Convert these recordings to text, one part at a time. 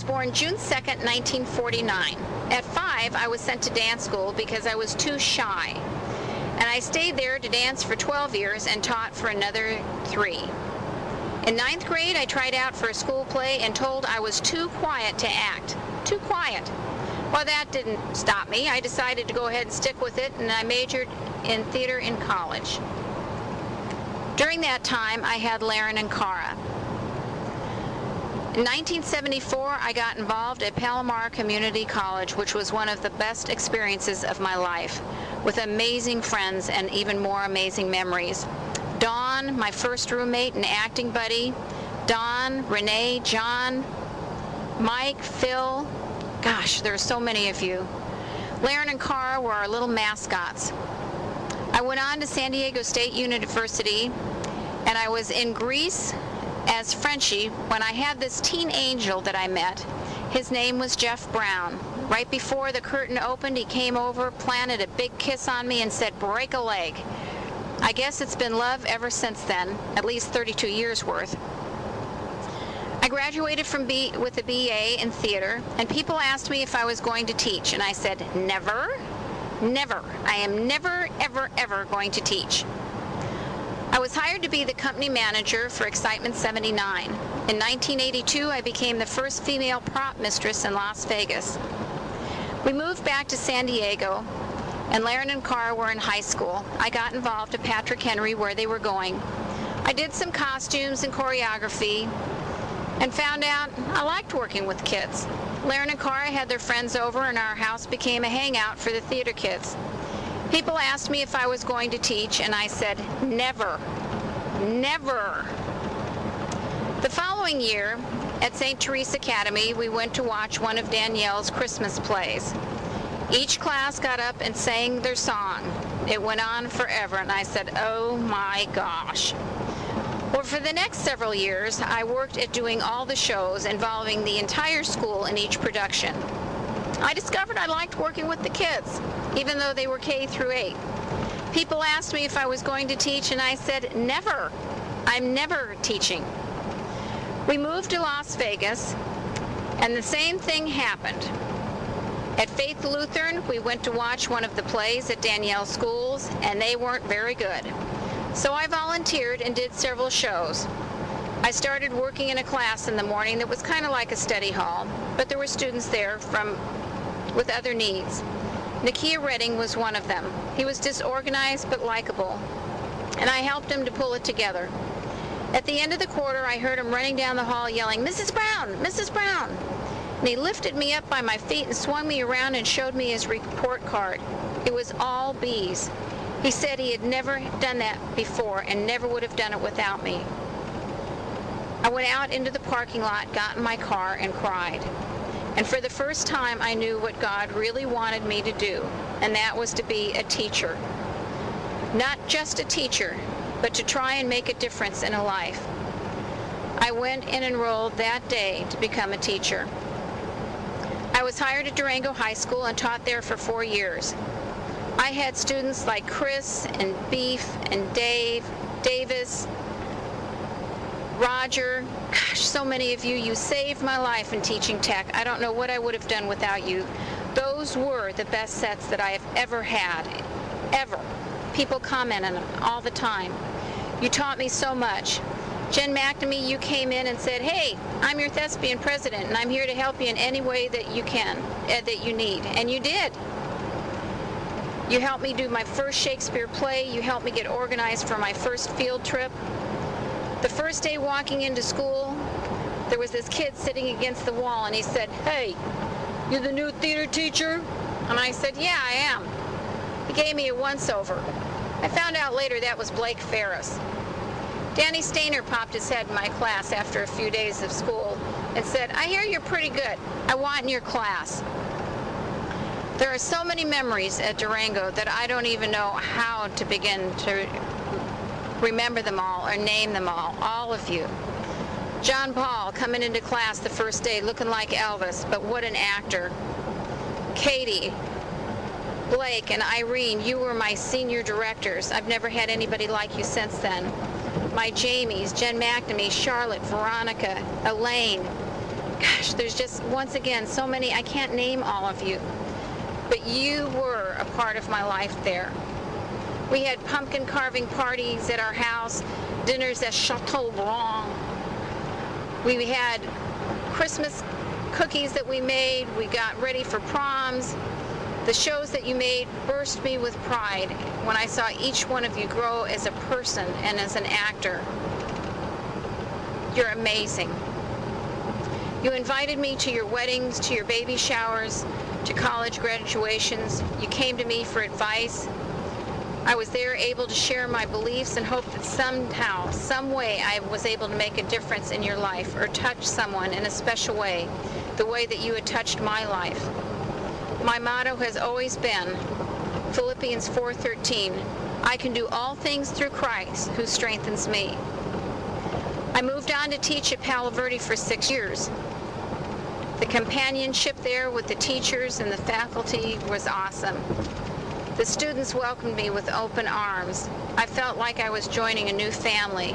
was born June 2nd, 1949. At 5, I was sent to dance school because I was too shy. And I stayed there to dance for 12 years and taught for another 3. In 9th grade, I tried out for a school play and told I was too quiet to act. Too quiet. Well, that didn't stop me. I decided to go ahead and stick with it, and I majored in theater in college. During that time, I had Laren and Cara. In 1974, I got involved at Palomar Community College, which was one of the best experiences of my life, with amazing friends and even more amazing memories. Dawn, my first roommate and acting buddy, Don, Renee, John, Mike, Phil, gosh, there are so many of you. Laren and Cara were our little mascots. I went on to San Diego State University, and I was in Greece as Frenchie when I had this teen angel that I met. His name was Jeff Brown. Right before the curtain opened, he came over, planted a big kiss on me, and said, "Break a leg." I guess it's been love ever since then, at least 32 years worth. I graduated with a BA in theater, and people asked me if I was going to teach, and I said, never, never. I am never, ever, ever going to teach. I was hired to be the company manager for Excitement 79. In 1982, I became the first female prop mistress in Las Vegas. We moved back to San Diego, and Laren and Cara were in high school. I got involved at Patrick Henry, where they were going. I did some costumes and choreography, and found out I liked working with kids. Laren and Cara had their friends over, and our house became a hangout for the theater kids. People asked me if I was going to teach, and I said, never, never. The following year, at St. Therese Academy, we went to watch one of Danielle's Christmas plays. Each class got up and sang their song. It went on forever, and I said, oh my gosh. Well, for the next several years, I worked at doing all the shows involving the entire school in each production. I discovered I liked working with the kids, even though they were K through 8. People asked me if I was going to teach, and I said, never. I'm never teaching. We moved to Las Vegas, and the same thing happened. At Faith Lutheran, we went to watch one of the plays at Danielle's schools, and they weren't very good. So I volunteered and did several shows. I started working in a class in the morning that was kind of like a study hall, but there were students there with other needs. Nakia Redding was one of them. He was disorganized but likable, and I helped him to pull it together. At the end of the quarter, I heard him running down the hall yelling, "Mrs. Brown! Mrs. Brown!" And he lifted me up by my feet and swung me around and showed me his report card. It was all B's. He said he had never done that before and never would have done it without me. I went out into the parking lot, got in my car, and cried. And for the first time, I knew what God really wanted me to do, and that was to be a teacher. Not just a teacher, but to try and make a difference in a life. I went and enrolled that day to become a teacher. I was hired at Durango High School and taught there for 4 years. I had students like Chris and Beef and Dave, Davis, Roger. Gosh, so many of you. You saved my life in teaching tech. I don't know what I would have done without you. Those were the best sets that I have ever had, ever. People comment on them all the time. You taught me so much. Jen McNamee, you came in and said, "Hey, I'm your thespian president, and I'm here to help you in any way that you can, that you need." And you did. You helped me do my first Shakespeare play. You helped me get organized for my first field trip. The first day walking into school, there was this kid sitting against the wall, and he said, "Hey, you're the new theater teacher?" And I said, "Yeah, I am." He gave me a once-over. I found out later that was Blake Ferris. Danny Stainer popped his head in my class after a few days of school and said, "I hear you're pretty good. I want in your class." There are so many memories at Durango that I don't even know how to begin to remember them all or name them all of you. John Paul coming into class the first day looking like Elvis, but what an actor. Katie, Blake, and Irene, you were my senior directors. I've never had anybody like you since then. My Jamies, Jen McNamee, Charlotte, Veronica, Elaine. Gosh, there's just, once again, so many. I can't name all of you. But you were a part of my life there. We had pumpkin carving parties at our house, dinners at Chateau Blanc. We had Christmas cookies that we made. We got ready for proms. The shows that you made burst me with pride when I saw each one of you grow as a person and as an actor. You're amazing. You invited me to your weddings, to your baby showers, to college graduations. You came to me for advice. I was there able to share my beliefs and hope that somehow, some way, I was able to make a difference in your life or touch someone in a special way, the way that you had touched my life. My motto has always been Philippians 4:13, I can do all things through Christ who strengthens me. I moved on to teach at Palo Verde for 6 years. The companionship there with the teachers and the faculty was awesome. The students welcomed me with open arms. I felt like I was joining a new family.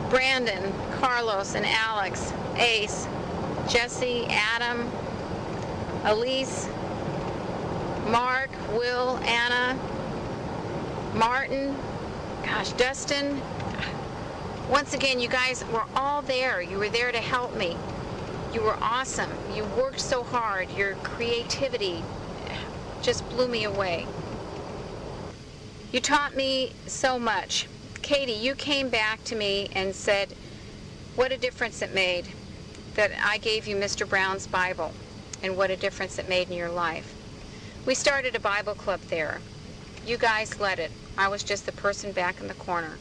Brandon, Carlos, and Alex, Ace, Jesse, Adam, Elise, Mark, Will, Anna, Martin, Dustin. Once again, you guys were all there. You were there to help me. You were awesome. You worked so hard. Your creativity just blew me away. You taught me so much. Katie, you came back to me and said what a difference it made that I gave you Mr. Brown's Bible and what a difference it made in your life. We started a Bible club there. You guys led it. I was just the person back in the corner.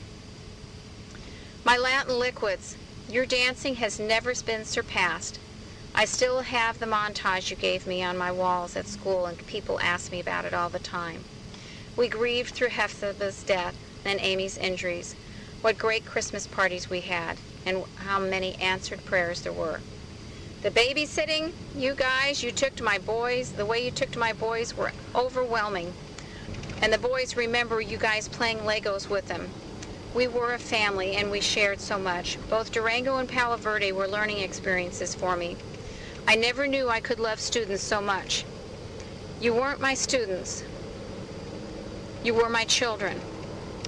My Latin liquids, your dancing has never been surpassed. I still have the montage you gave me on my walls at school, and people ask me about it all the time. We grieved through Hephzibah's death and Amy's injuries. What great Christmas parties we had, and how many answered prayers there were. The babysitting, you guys, you took to my boys, the way you took to my boys were overwhelming. And the boys remember you guys playing Legos with them. We were a family, and we shared so much. Both Durango and Palo Verde were learning experiences for me. I never knew I could love students so much. You weren't my students. You were my children.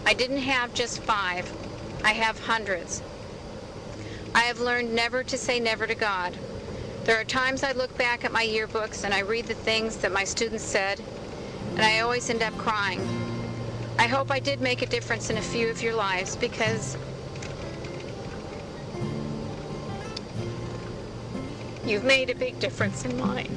I didn't have just 5. I have hundreds. I have learned never to say never to God. There are times I look back at my yearbooks and I read the things that my students said, and I always end up crying. I hope I did make a difference in a few of your lives, because you've made a big difference in mine.